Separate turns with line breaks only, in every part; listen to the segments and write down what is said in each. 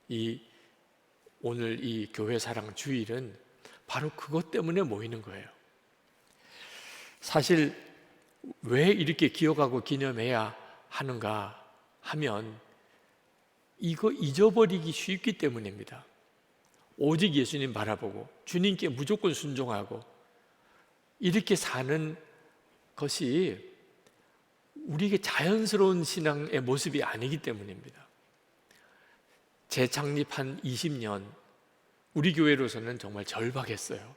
이 오늘 이 교회 사랑 주일은 바로 그것 때문에 모이는 거예요. 사실 왜 이렇게 기억하고 기념해야 하는가 하면 이거 잊어버리기 쉽기 때문입니다. 오직 예수님 바라보고 주님께 무조건 순종하고 이렇게 사는 것이 우리에게 자연스러운 신앙의 모습이 아니기 때문입니다. 재창립한 20년 우리 교회로서는 정말 절박했어요.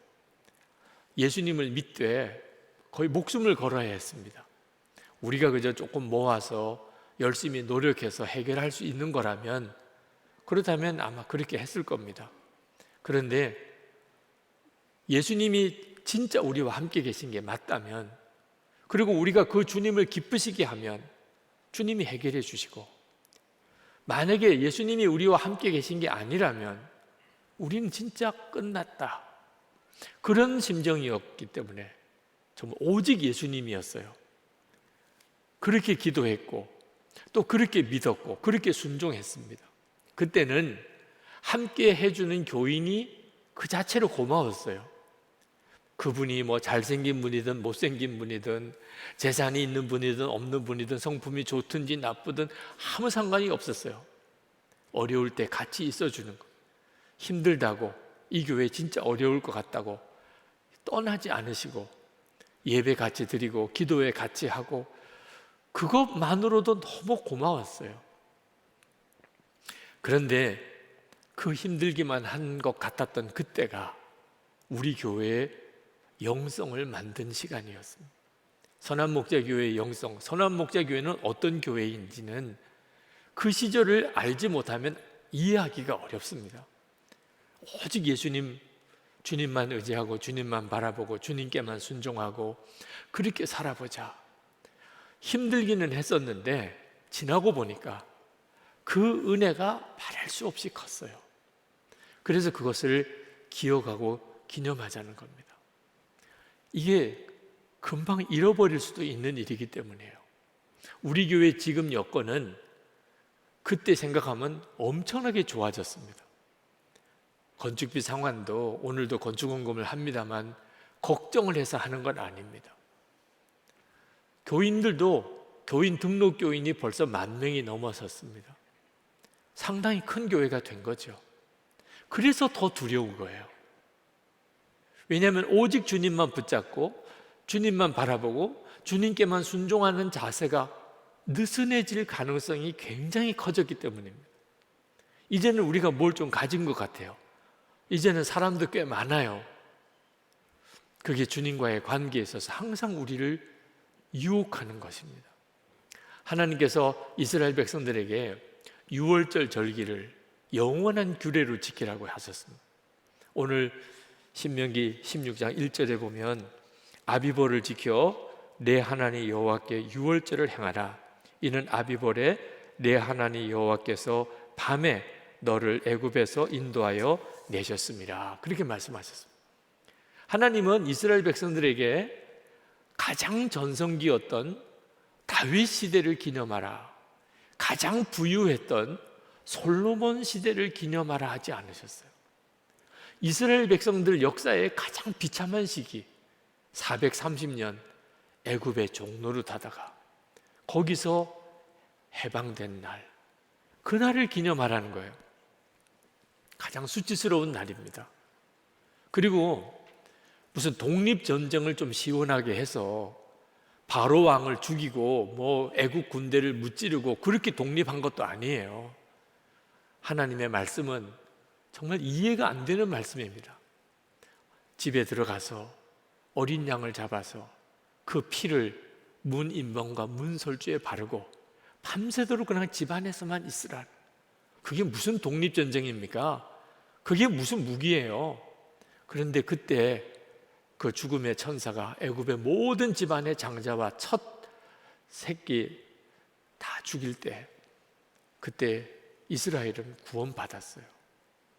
예수님을 믿되 거의 목숨을 걸어야 했습니다. 우리가 그저 조금 모아서 열심히 노력해서 해결할 수 있는 거라면, 그렇다면 아마 그렇게 했을 겁니다. 그런데 예수님이 진짜 우리와 함께 계신 게 맞다면, 그리고 우리가 그 주님을 기쁘시게 하면 주님이 해결해 주시고, 만약에 예수님이 우리와 함께 계신 게 아니라면 우리는 진짜 끝났다, 그런 심정이었기 때문에 정말 오직 예수님이었어요. 그렇게 기도했고 또 그렇게 믿었고 그렇게 순종했습니다. 그때는 함께 해주는 교인이 그 자체로 고마웠어요. 그분이 뭐 잘생긴 분이든 못생긴 분이든 재산이 있는 분이든 없는 분이든 성품이 좋든지 나쁘든 아무 상관이 없었어요. 어려울 때 같이 있어주는 것, 힘들다고 이 교회 진짜 어려울 것 같다고 떠나지 않으시고 예배 같이 드리고 기도회 같이 하고, 그것만으로도 너무 고마웠어요. 그런데 그 힘들기만 한 것 같았던 그때가 우리 교회의 영성을 만든 시간이었습니다. 선한목자교회의 영성, 선한목자교회는 어떤 교회인지는 그 시절을 알지 못하면 이해하기가 어렵습니다. 오직 예수님, 주님만 의지하고 주님만 바라보고 주님께만 순종하고 그렇게 살아보자. 힘들기는 했었는데 지나고 보니까 그 은혜가 말할 수 없이 컸어요. 그래서 그것을 기억하고 기념하자는 겁니다. 이게 금방 잃어버릴 수도 있는 일이기 때문이에요. 우리 교회 지금 여건은 그때 생각하면 엄청나게 좋아졌습니다. 건축비 상환도 오늘도 건축원금을 합니다만 걱정을 해서 하는 건 아닙니다. 교인들도 교인 등록 교인이 벌써 10,000명이 넘어섰습니다. 상당히 큰 교회가 된 거죠. 그래서 더 두려운 거예요. 왜냐하면 오직 주님만 붙잡고 주님만 바라보고 주님께만 순종하는 자세가 느슨해질 가능성이 굉장히 커졌기 때문입니다. 이제는 우리가 뭘 좀 가진 것 같아요. 이제는 사람도 꽤 많아요. 그게 주님과의 관계에 있어서 항상 우리를 유혹하는 것입니다. 하나님께서 이스라엘 백성들에게 유월절 절기를 영원한 규례로 지키라고 하셨습니다. 오늘 신명기 16장 1절에 보면 아비벌을 지켜 내 하나님 여호와께 유월절을 행하라. 이는 아비벌에 내 하나님 여호와께서 밤에 너를 애굽에서 인도하여 내셨습니다. 그렇게 말씀하셨습니다. 하나님은 이스라엘 백성들에게 가장 전성기였던 다윗 시대를 기념하라, 가장 부유했던 솔로몬 시대를 기념하라 하지 않으셨어요. 이스라엘 백성들 역사의 가장 비참한 시기 430년 애굽의 종노릇하다가 거기서 해방된 날, 그날을 기념하라는 거예요. 가장 수치스러운 날입니다. 그리고 무슨 독립전쟁을 좀 시원하게 해서 바로 왕을 죽이고 뭐 애국 군대를 무찌르고 그렇게 독립한 것도 아니에요. 하나님의 말씀은 정말 이해가 안 되는 말씀입니다. 집에 들어가서 어린 양을 잡아서 그 피를 문 인번과 문 설주에 바르고 밤새도록 그냥 집 안에서만 있으라. 그게 무슨 독립전쟁입니까? 그게 무슨 무기예요? 그런데 그때 그 죽음의 천사가 애굽의 모든 집안의 장자와 첫 새끼 다 죽일 때, 그때 이스라엘은 구원받았어요.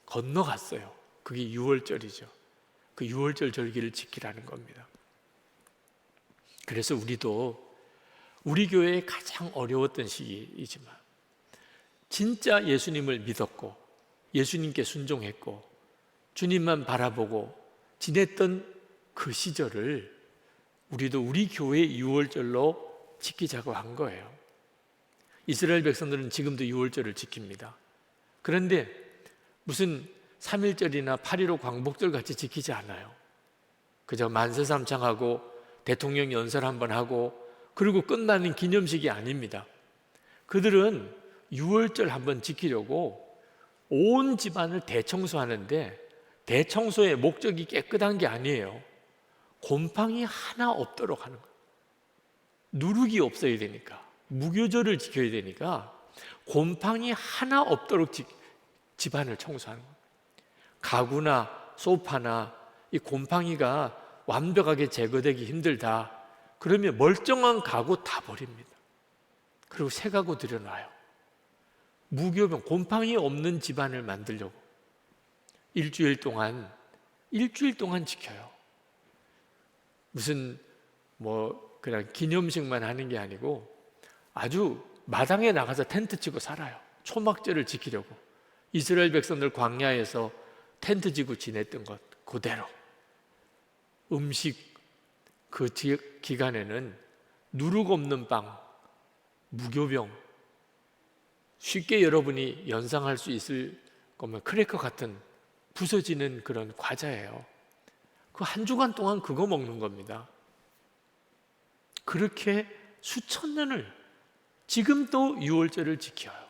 건너갔어요. 그게 유월절이죠. 그 유월절 절기를 지키라는 겁니다. 그래서 우리도 우리 교회의 가장 어려웠던 시기이지만 진짜 예수님을 믿었고 예수님께 순종했고 주님만 바라보고 지냈던 그 시절을 우리도 우리 교회의 유월절로 지키자고 한 거예요. 이스라엘 백성들은 지금도 유월절을 지킵니다. 그런데 무슨 3.1절이나 8.15 광복절 같이 지키지 않아요. 그저 만세삼창하고 대통령 연설 한번 하고 그리고 끝나는 기념식이 아닙니다. 그들은 유월절 한번 지키려고 온 집안을 대청소하는데 대청소의 목적이 깨끗한 게 아니에요. 곰팡이 하나 없도록 하는 거예요. 누룩이 없어야 되니까, 무교절을 지켜야 되니까 곰팡이 하나 없도록 집안을 청소하는 거예요. 가구나 소파나 이 곰팡이가 완벽하게 제거되기 힘들다 그러면 멀쩡한 가구 다 버립니다. 그리고 새 가구 들여놔요. 무교병, 곰팡이 없는 집안을 만들려고 일주일 동안 지켜요. 무슨 그냥 기념식만 하는 게 아니고 아주 마당에 나가서 텐트 치고 살아요. 초막절을 지키려고. 이스라엘 백성들 광야에서 텐트 치고 지냈던 것 그대로. 음식 그 기간에는 누룩 없는 빵, 무교병, 쉽게 여러분이 연상할 수 있을 거면 크래커 같은 부서지는 그런 과자예요. 그 한 주간 동안 그거 먹는 겁니다. 그렇게 수천 년을 지금도 유월절을 지켜요.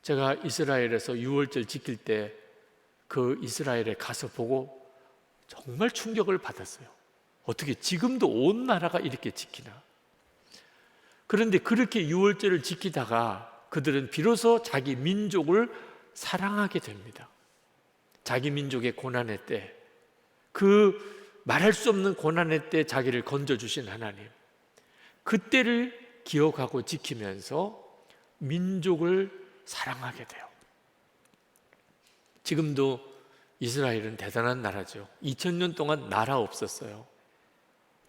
제가 이스라엘에서 유월절 지킬 때 그 이스라엘에 가서 보고 정말 충격을 받았어요. 어떻게 지금도 온 나라가 이렇게 지키나? 그런데 그렇게 유월절을 지키다가 그들은 비로소 자기 민족을 사랑하게 됩니다. 자기 민족의 고난의 때, 그 말할 수 없는 고난의 때 자기를 건져주신 하나님, 그때를 기억하고 지키면서 민족을 사랑하게 돼요. 지금도 이스라엘은 대단한 나라죠. 2000년 동안 나라 없었어요.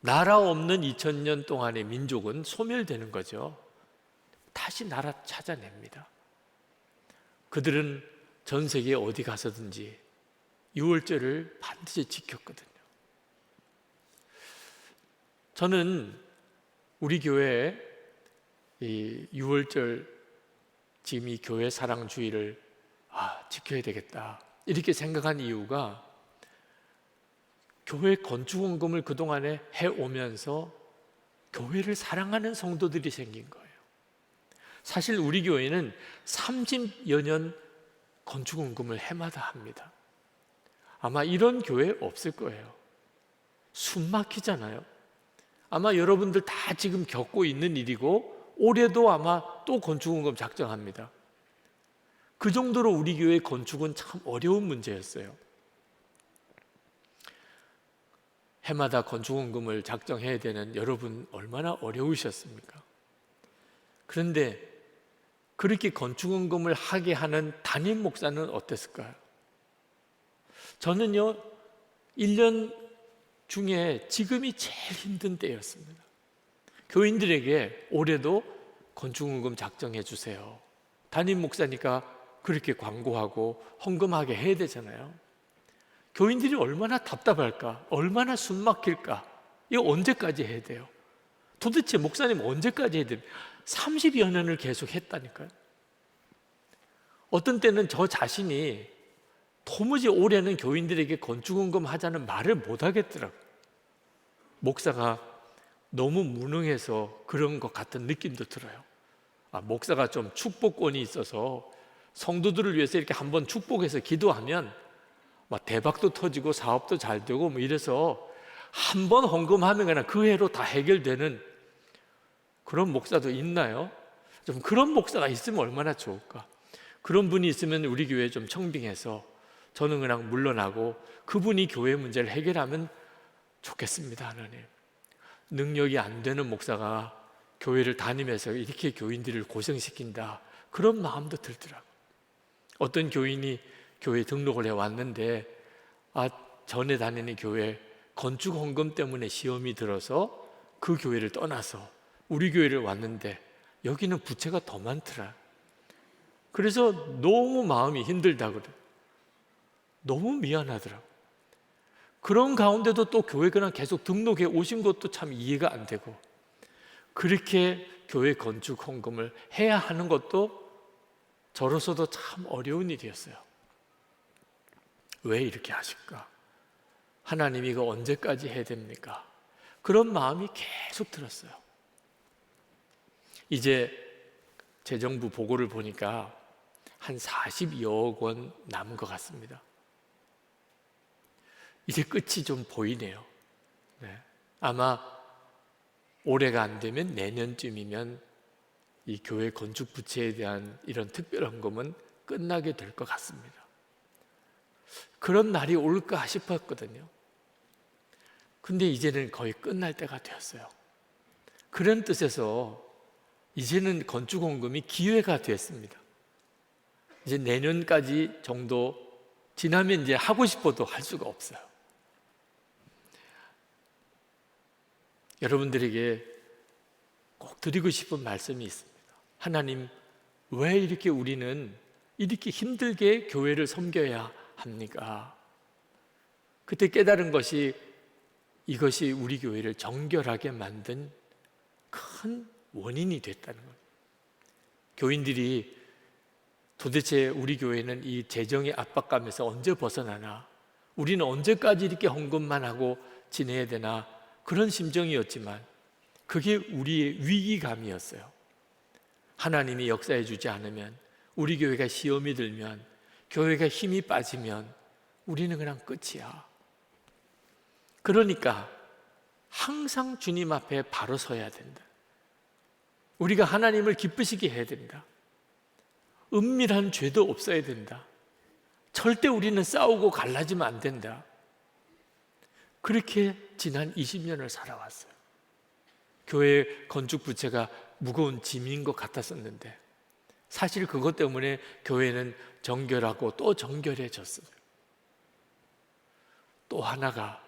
나라 없는 2000년 동안의 민족은 소멸되는 거죠. 다시 나라 찾아냅니다. 그들은 전 세계 어디 가서든지 유월절을 반드시 지켰거든요. 저는 우리 교회에 이 유월절 지금 이 교회 사랑주의를 지켜야 되겠다 이렇게 생각한 이유가 교회 건축원금을 그동안에 해오면서 교회를 사랑하는 성도들이 생긴 거예요. 사실 우리 교회는 30여 년 건축원금을 해마다 합니다. 아마 이런 교회 없을 거예요. 숨 막히잖아요. 아마 여러분들 다 지금 겪고 있는 일이고 올해도 아마 또 건축원금 작정합니다. 그 정도로 우리 교회 건축은 참 어려운 문제였어요. 해마다 건축원금을 작정해야 되는 여러분 얼마나 어려우셨습니까? 그런데 그렇게 건축원금을 하게 하는 담임 목사는 어땠을까요? 저는요 1년 중에 지금이 제일 힘든 때였습니다. 교인들에게 올해도 건축원금 작정해 주세요. 담임 목사니까 그렇게 광고하고 헌금하게 해야 되잖아요. 교인들이 얼마나 답답할까? 얼마나 숨 막힐까? 이거 언제까지 해야 돼요? 도대체 목사님 언제까지 해야 돼요? 30여 년을 계속 했다니까요. 어떤 때는 저 자신이 도무지 올해는 교인들에게 건축원금 하자는 말을 못 하겠더라고요. 목사가 너무 무능해서 그런 것 같은 느낌도 들어요. 목사가 좀 축복권이 있어서 성도들을 위해서 이렇게 한번 축복해서 기도하면 막 대박도 터지고 사업도 잘 되고 이래서 한번 헌금하면 그냥 그 해로 다 해결되는 그런 목사도 있나요? 좀 그런 목사가 있으면 얼마나 좋을까? 그런 분이 있으면 우리 교회 좀 청빙해서 저는 그냥 물러나고 그분이 교회 문제를 해결하면 좋겠습니다. 하나님, 능력이 안 되는 목사가 교회를 다니면서 이렇게 교인들을 고생시킨다, 그런 마음도 들더라고요. 어떤 교인이 교회 등록을 해왔는데 전에 다니는 교회 건축 헌금 때문에 시험이 들어서 그 교회를 떠나서 우리 교회를 왔는데 여기는 부채가 더 많더라. 그래서 너무 마음이 힘들다 그래. 너무 미안하더라고. 그런 가운데도 또 교회 그냥 계속 등록해 오신 것도 참 이해가 안 되고, 그렇게 교회 건축 헌금을 해야 하는 것도 저로서도 참 어려운 일이었어요. 왜 이렇게 하실까? 하나님 이거 언제까지 해야 됩니까? 그런 마음이 계속 들었어요. 이제 재정부 보고를 보니까 한 42억 원 남은 것 같습니다. 이제 끝이 좀 보이네요. 네. 아마 올해가 안 되면 내년쯤이면 이 교회 건축 부채에 대한 이런 특별 헌금은 끝나게 될 것 같습니다. 그런 날이 올까 싶었거든요. 근데 이제는 거의 끝날 때가 되었어요. 그런 뜻에서 이제는 건축 헌금이 기회가 됐습니다. 이제 내년까지 정도 지나면 이제 하고 싶어도 할 수가 없어요. 여러분들에게 꼭 드리고 싶은 말씀이 있습니다. 하나님, 왜 이렇게 우리는 이렇게 힘들게 교회를 섬겨야 합니까? 그때 깨달은 것이, 이것이 우리 교회를 정결하게 만든 큰 원인이 됐다는 거예요. 교인들이 도대체 우리 교회는 이 재정의 압박감에서 언제 벗어나나, 우리는 언제까지 이렇게 헌금만 하고 지내야 되나, 그런 심정이었지만 그게 우리의 위기감이었어요. 하나님이 역사해 주지 않으면, 우리 교회가 시험이 들면, 교회가 힘이 빠지면 우리는 그냥 끝이야. 그러니까 항상 주님 앞에 바로 서야 된다. 우리가 하나님을 기쁘시게 해야 된다. 은밀한 죄도 없어야 된다. 절대 우리는 싸우고 갈라지면 안 된다. 그렇게 지난 20년을 살아왔어요. 교회 건축 부채가 무거운 짐인 것 같았었는데, 사실 그것 때문에 교회는 정결하고 또 정결해졌어요. 또 하나가,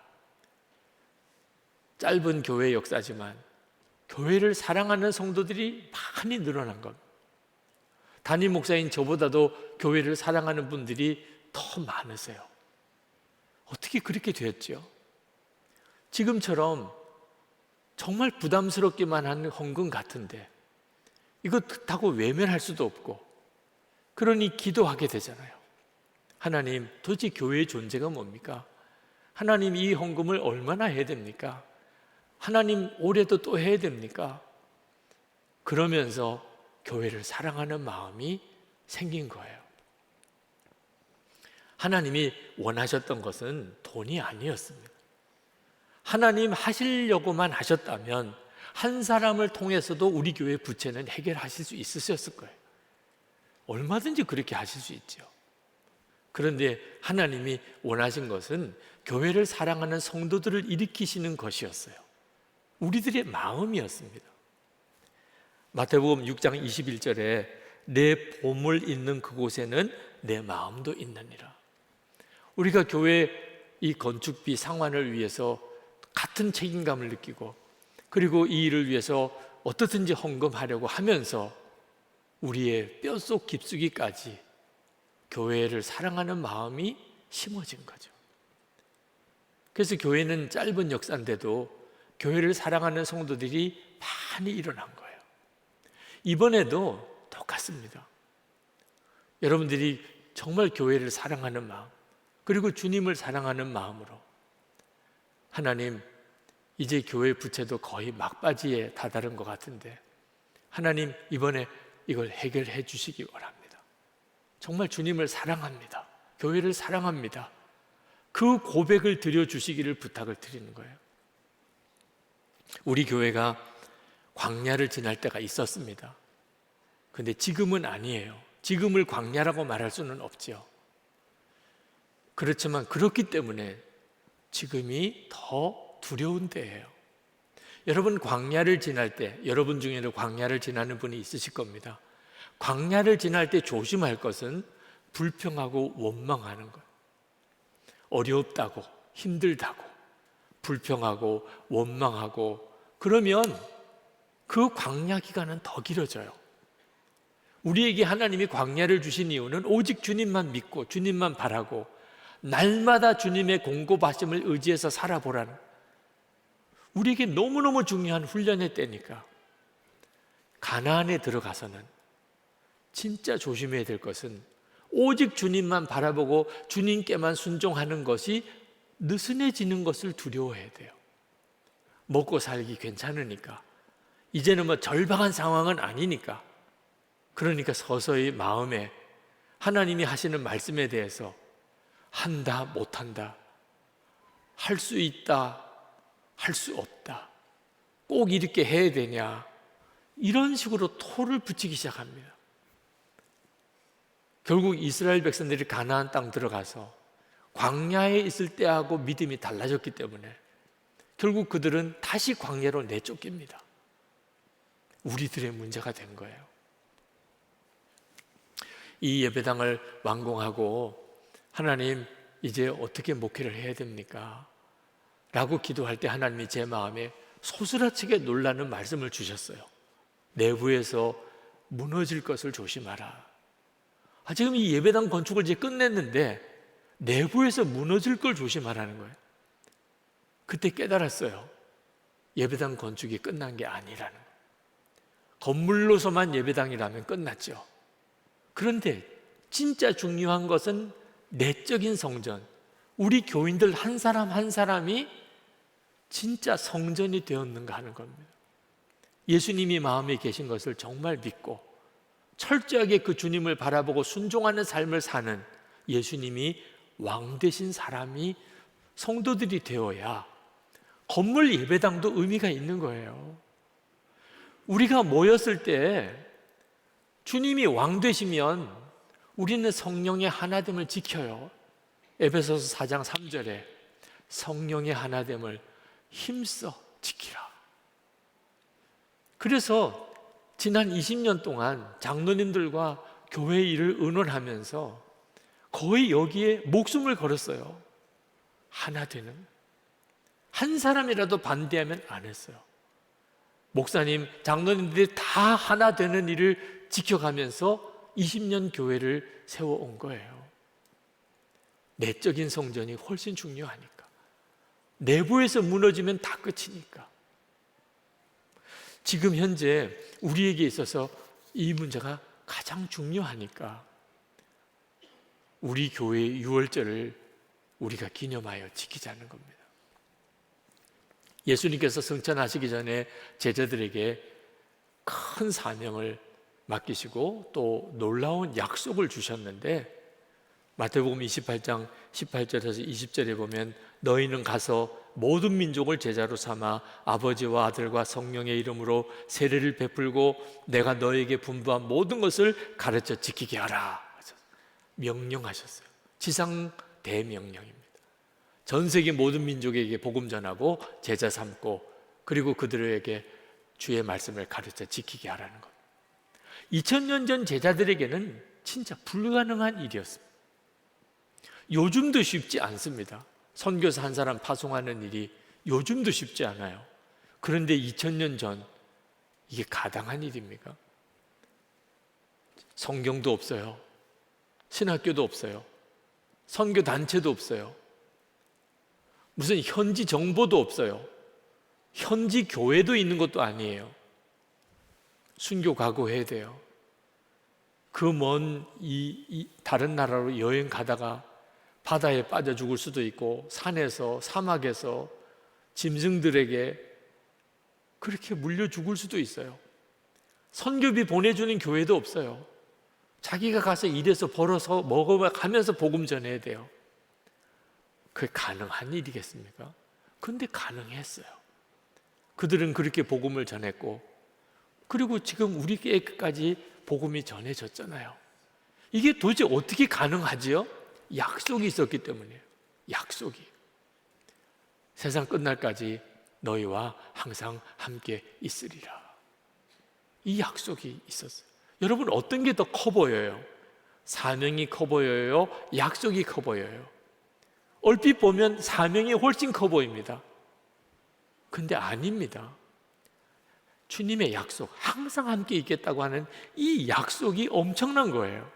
짧은 교회 역사지만 교회를 사랑하는 성도들이 많이 늘어난 겁니다. 담임 목사인 저보다도 교회를 사랑하는 분들이 더 많으세요. 어떻게 그렇게 되었죠? 지금처럼 정말 부담스럽기만 한 헌금 같은데 이거 듣다고 외면할 수도 없고, 그러니 기도하게 되잖아요. 하나님, 도대체 교회의 존재가 뭡니까? 하나님, 이 헌금을 얼마나 해야 됩니까? 하나님, 올해도 또 해야 됩니까? 그러면서 교회를 사랑하는 마음이 생긴 거예요. 하나님이 원하셨던 것은 돈이 아니었습니다. 하나님 하시려고만 하셨다면 한 사람을 통해서도 우리 교회 부채는 해결하실 수 있으셨을 거예요. 얼마든지 그렇게 하실 수 있죠. 그런데 하나님이 원하신 것은 교회를 사랑하는 성도들을 일으키시는 것이었어요. 우리들의 마음이었습니다. 마태복음 6장 21절에 내 보물 있는 그곳에는 내 마음도 있느니라. 우리가 교회 이 건축비 상환을 위해서 같은 책임감을 느끼고, 그리고 이 일을 위해서 어떻든지 헌금하려고 하면서 우리의 뼛속 깊숙이까지 교회를 사랑하는 마음이 심어진 거죠. 그래서 교회는 짧은 역사인데도 교회를 사랑하는 성도들이 많이 일어난 거예요. 이번에도 똑같습니다. 여러분들이 정말 교회를 사랑하는 마음, 그리고 주님을 사랑하는 마음으로, 하나님, 이제 교회 부채도 거의 막바지에 다다른 것 같은데 하나님, 이번에 이걸 해결해 주시기 바랍니다. 정말 주님을 사랑합니다. 교회를 사랑합니다. 그 고백을 드려주시기를 부탁을 드리는 거예요. 우리 교회가 광야를 지날 때가 있었습니다. 근데 지금은 아니에요. 지금을 광야라고 말할 수는 없죠. 그렇지만 그렇기 때문에 지금이 더 두려운 때예요. 여러분, 광야를 지날 때, 여러분 중에는 광야를 지나는 분이 있으실 겁니다. 광야를 지날 때 조심할 것은 불평하고 원망하는 것. 어렵다고, 힘들다고, 불평하고 원망하고 그러면 그 광야 기간은 더 길어져요. 우리에게 하나님이 광야를 주신 이유는 오직 주님만 믿고 주님만 바라고 날마다 주님의 공급하심을 의지해서 살아보라는, 우리에게 너무너무 중요한 훈련의 때니까. 가나안에 들어가서는 진짜 조심해야 될 것은 오직 주님만 바라보고 주님께만 순종하는 것이 느슨해지는 것을 두려워해야 돼요. 먹고 살기 괜찮으니까, 이제는 뭐 절박한 상황은 아니니까. 그러니까 서서히 마음에 하나님이 하시는 말씀에 대해서 한다, 못한다, 할 수 있다, 할 수 없다, 꼭 이렇게 해야 되냐, 이런 식으로 토를 붙이기 시작합니다. 결국 이스라엘 백성들이 가나안 땅 들어가서 광야에 있을 때하고 믿음이 달라졌기 때문에 결국 그들은 다시 광야로 내쫓깁니다. 우리들의 문제가 된 거예요. 이 예배당을 완공하고 하나님 이제 어떻게 목회를 해야 됩니까? 라고 기도할 때 하나님이 제 마음에 소스라치게 놀라는 말씀을 주셨어요. 내부에서 무너질 것을 조심하라. 지금 이 예배당 건축을 이제 끝냈는데 내부에서 무너질 걸 조심하라는 거예요. 그때 깨달았어요. 예배당 건축이 끝난 게 아니라는 거예요. 건물로서만 예배당이라면 끝났죠. 그런데 진짜 중요한 것은 내적인 성전, 우리 교인들 한 사람 한 사람이 진짜 성전이 되었는가 하는 겁니다. 예수님이 마음에 계신 것을 정말 믿고 철저하게 그 주님을 바라보고 순종하는 삶을 사는 예수님이 왕 되신 사람이 성도들이 되어야 건물 예배당도 의미가 있는 거예요. 우리가 모였을 때 주님이 왕 되시면 우리는 성령의 하나됨을 지켜요. 에베소서 4장 3절에 성령의 하나됨을 힘써 지키라. 그래서 지난 20년 동안 장로님들과 교회 일을 의논하면서 거의 여기에 목숨을 걸었어요. 하나 되는, 한 사람이라도 반대하면 안 했어요. 목사님, 장로님들이 다 하나 되는 일을 지켜가면서 20년 교회를 세워온 거예요. 내적인 성전이 훨씬 중요하니까. 내부에서 무너지면 다 끝이니까. 지금 현재 우리에게 있어서 이 문제가 가장 중요하니까 우리 교회의 유월절을 우리가 기념하여 지키자는 겁니다. 예수님께서 승천하시기 전에 제자들에게 큰 사명을 맡기시고 또 놀라운 약속을 주셨는데 마태복음 28장 18절에서 20절에 보면 너희는 가서 모든 민족을 제자로 삼아 아버지와 아들과 성령의 이름으로 세례를 베풀고 내가 너에게 분부한 모든 것을 가르쳐 지키게 하라 명령하셨어요. 지상 대명령입니다. 전 세계 모든 민족에게 복음 전하고 제자 삼고 그리고 그들에게 주의 말씀을 가르쳐 지키게 하라는 것. 2000년 전 제자들에게는 진짜 불가능한 일이었습니다. 요즘도 쉽지 않습니다. 선교사 한 사람 파송하는 일이 요즘도 쉽지 않아요. 그런데 2000년 전 이게 가당한 일입니까? 성경도 없어요. 신학교도 없어요. 선교 단체도 없어요. 무슨 현지 정보도 없어요. 현지 교회도 있는 것도 아니에요. 순교 각오해야 돼요. 그 먼 다른 나라로 여행 가다가 바다에 빠져 죽을 수도 있고 산에서 사막에서 짐승들에게 그렇게 물려 죽을 수도 있어요. 선교비 보내주는 교회도 없어요. 자기가 가서 일해서 벌어서 먹어가면서 복음 전해야 돼요. 그게 가능한 일이겠습니까? 근데 가능했어요. 그들은 그렇게 복음을 전했고 그리고 지금 우리에게까지 복음이 전해졌잖아요. 이게 도대체 어떻게 가능하지요? 약속이 있었기 때문이에요. 약속이. 세상 끝날까지 너희와 항상 함께 있으리라. 이 약속이 있었어요. 여러분 어떤 게 더 커 보여요? 사명이 커 보여요? 약속이 커 보여요? 얼핏 보면 사명이 훨씬 커 보입니다. 근데 아닙니다. 주님의 약속, 항상 함께 있겠다고 하는 이 약속이 엄청난 거예요.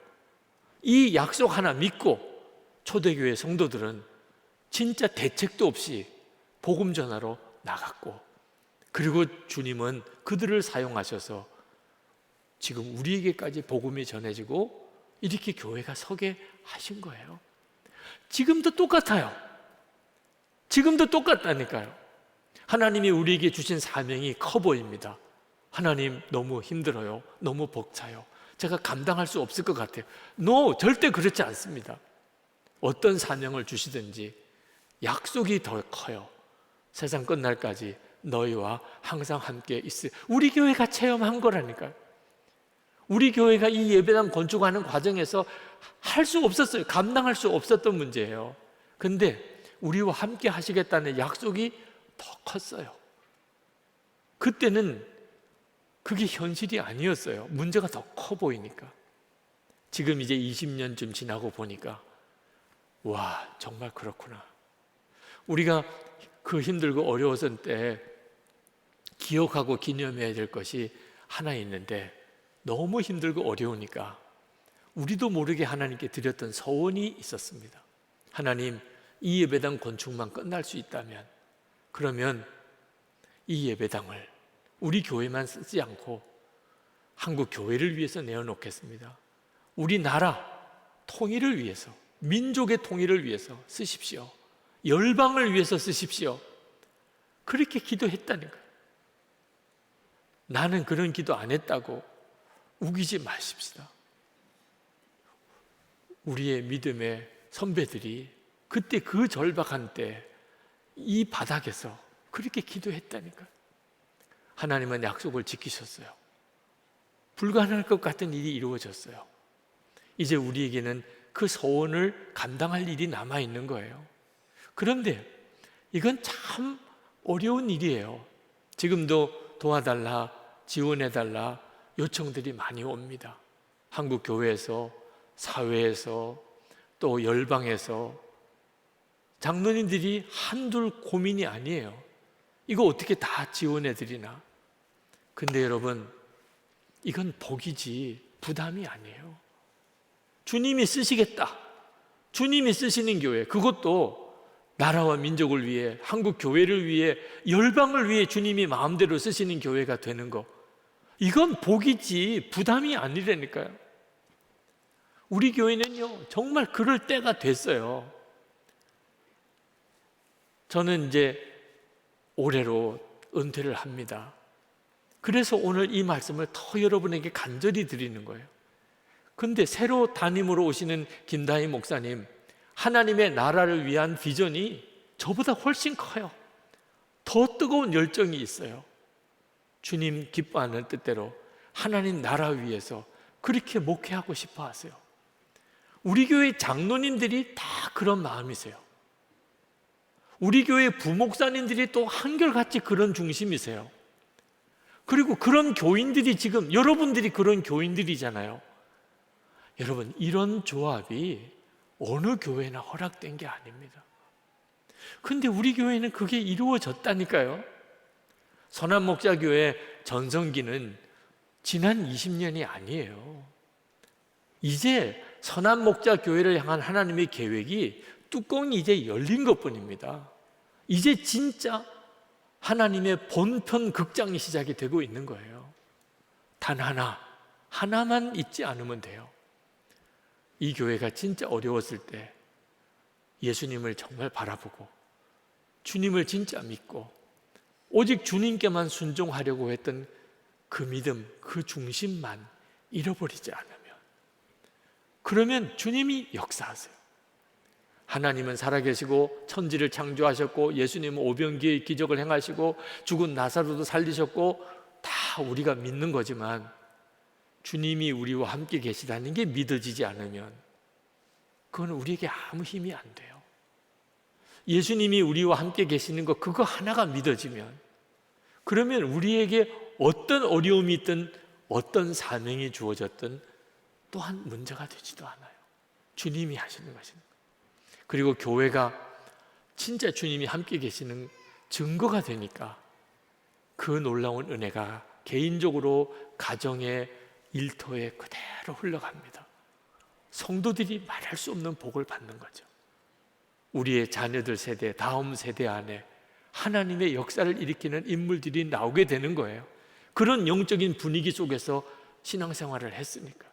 이 약속 하나 믿고 초대교회 성도들은 진짜 대책도 없이 복음 전하러 나갔고, 그리고 주님은 그들을 사용하셔서 지금 우리에게까지 복음이 전해지고 이렇게 교회가 서게 하신 거예요. 지금도 똑같아요. 지금도 똑같다니까요. 하나님이 우리에게 주신 사명이 커 보입니다. 하나님, 너무 힘들어요. 너무 벅차요. 제가 감당할 수 없을 것 같아요. 절대 그렇지 않습니다. 어떤 사명을 주시든지 약속이 더 커요. 세상 끝날까지 너희와 항상 함께 있을. 우리 교회가 체험한 거라니까요. 우리 교회가 이 예배당 건축하는 과정에서 할 수 없었어요. 감당할 수 없었던 문제예요. 근데 우리와 함께 하시겠다는 약속이 더 컸어요. 그때는 그게 현실이 아니었어요. 문제가 더 커 보이니까. 지금 이제 20년쯤 지나고 보니까 와, 정말 그렇구나. 우리가 그 힘들고 어려웠을 때 기억하고 기념해야 될 것이 하나 있는데, 너무 힘들고 어려우니까 우리도 모르게 하나님께 드렸던 서원이 있었습니다. 하나님, 이 예배당 건축만 끝날 수 있다면, 그러면 이 예배당을 우리 교회만 쓰지 않고 한국 교회를 위해서 내어놓겠습니다. 우리나라 통일을 위해서, 민족의 통일을 위해서 쓰십시오. 열방을 위해서 쓰십시오. 그렇게 기도했다니까요. 나는 그런 기도 안 했다고 우기지 마십시다. 우리의 믿음의 선배들이 그때 그 절박한 때 이 바닥에서 그렇게 기도했다니까요. 하나님은 약속을 지키셨어요. 불가능할 것 같은 일이 이루어졌어요. 이제 우리에게는 그 소원을 감당할 일이 남아있는 거예요. 그런데 이건 참 어려운 일이에요. 지금도 도와달라, 지원해달라 요청들이 많이 옵니다. 한국 교회에서, 사회에서, 또 열방에서. 장로님들이 한둘 고민이 아니에요. 이거 어떻게 다 지원해드리나. 근데 여러분, 이건 복이지 부담이 아니에요. 주님이 쓰시겠다, 주님이 쓰시는 교회, 그것도 나라와 민족을 위해, 한국 교회를 위해, 열방을 위해 주님이 마음대로 쓰시는 교회가 되는 거, 이건 복이지 부담이 아니라니까요. 우리 교회는요, 정말 그럴 때가 됐어요. 저는 이제 올해로 은퇴를 합니다. 그래서 오늘 이 말씀을 더 여러분에게 간절히 드리는 거예요. 근데 새로 담임으로 오시는 김다희 목사님, 하나님의 나라를 위한 비전이 저보다 훨씬 커요. 더 뜨거운 열정이 있어요. 주님 기뻐하는 뜻대로 하나님 나라 위해서 그렇게 목회하고 싶어 하세요. 우리 교회 장로님들이 다 그런 마음이세요. 우리 교회 부목사님들이 또 한결같이 그런 중심이세요. 그리고 그런 교인들이 지금 여러분들이 그런 교인들이잖아요. 여러분, 이런 조합이 어느 교회나 허락된 게 아닙니다. 근데 우리 교회는 그게 이루어졌다니까요. 선한목자교회 전성기는 지난 20년이 아니에요. 이제 선한목자교회를 향한 하나님의 계획이 뚜껑이 이제 열린 것뿐입니다. 이제 진짜 하나님의 본편 극장이 시작이 되고 있는 거예요. 단 하나만 잊지 않으면 돼요. 이 교회가 진짜 어려웠을 때 예수님을 정말 바라보고 주님을 진짜 믿고 오직 주님께만 순종하려고 했던 그 믿음, 그 중심만 잃어버리지 않으면, 그러면 주님이 역사하세요. 하나님은 살아계시고 천지를 창조하셨고, 예수님은 오병기의 기적을 행하시고, 죽은 나사로도 살리셨고, 다 우리가 믿는 거지만 주님이 우리와 함께 계시다는 게 믿어지지 않으면 그건 우리에게 아무 힘이 안 돼요. 예수님이 우리와 함께 계시는 거, 그거 하나가 믿어지면, 그러면 우리에게 어떤 어려움이 있든 어떤 사명이 주어졌든 또한 문제가 되지도 않아요. 주님이 하시는 것입니다. 그리고 교회가 진짜 주님이 함께 계시는 증거가 되니까 그 놀라운 은혜가 개인적으로 가정의 일터에 그대로 흘러갑니다. 성도들이 말할 수 없는 복을 받는 거죠. 우리의 자녀들 세대, 다음 세대 안에 하나님의 역사를 일으키는 인물들이 나오게 되는 거예요. 그런 영적인 분위기 속에서 신앙생활을 했으니까.